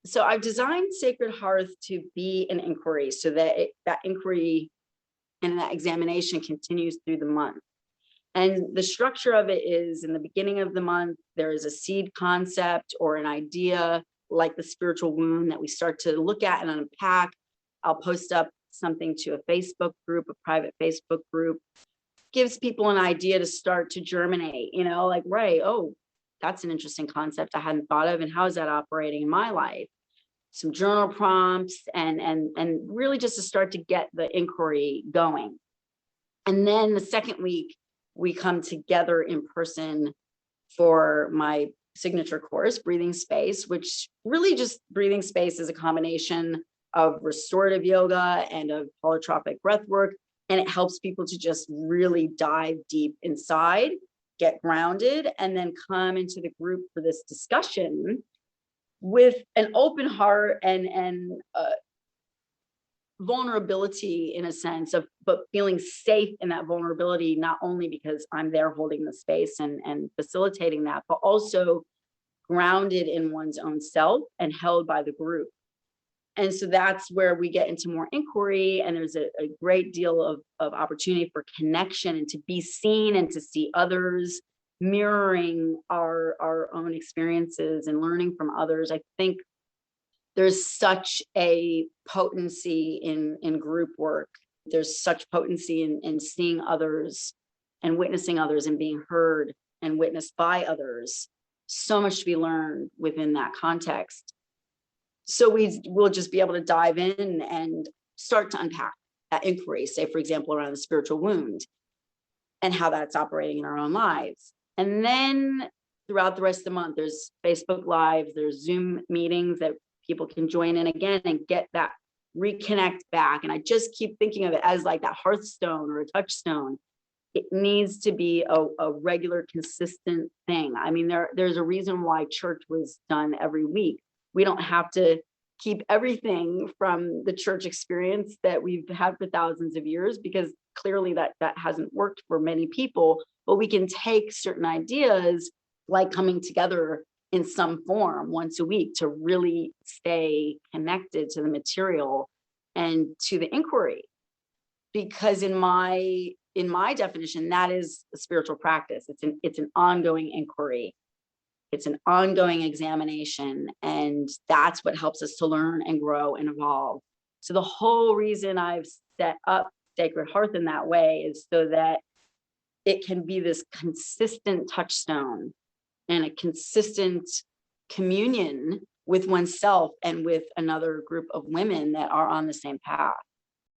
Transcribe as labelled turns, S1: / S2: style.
S1: So I've designed Sacred Hearth to be an inquiry so that that inquiry and that examination continues through the month. And the structure of it is in the beginning of the month, there is a seed concept or an idea like the spiritual wound that we start to look at and unpack. I'll post up something to a Facebook group, a private Facebook group, gives people an idea to start to germinate, like, right, oh, that's an interesting concept I hadn't thought of. And how is that operating in my life? Some journal prompts and really just to start to get the inquiry going. And then the second week, we come together in person for my signature course, Breathing Space, which really just breathing space is a combination of restorative yoga and of holotropic breath work. And it helps people to just really dive deep inside, get grounded, and then come into the group for this discussion with an open heart and vulnerability in a sense of, but feeling safe in that vulnerability, not only because I'm there holding the space and facilitating that, but also grounded in one's own self and held by the group. And so that's where we get into more inquiry, and there's a great deal of opportunity for connection and to be seen and to see others mirroring our own experiences and learning from others. I think there's such a potency in group work. There's such potency in seeing others and witnessing others and being heard and witnessed by others. So much to be learned within that context. So we'll just be able to dive in and start to unpack that inquiry, say, for example, around the spiritual wound and how that's operating in our own lives. And then throughout the rest of the month, there's Facebook Lives, there's Zoom meetings that people can join in again and get that reconnect back. And I just keep thinking of it as like that hearthstone or a touchstone. It needs to be a regular, consistent thing. I mean, there's a reason why church was done every week. We don't have to keep everything from the church experience that we've had for thousands of years, because clearly that hasn't worked for many people. But we can take certain ideas like coming together in some form once a week to really stay connected to the material and to the inquiry. Because in my definition, that is a spiritual practice. It's an ongoing inquiry. It's an ongoing examination, and that's what helps us to learn and grow and evolve. So the whole reason I've set up Sacred Hearth in that way is so that it can be this consistent touchstone and a consistent communion with oneself and with another group of women that are on the same path.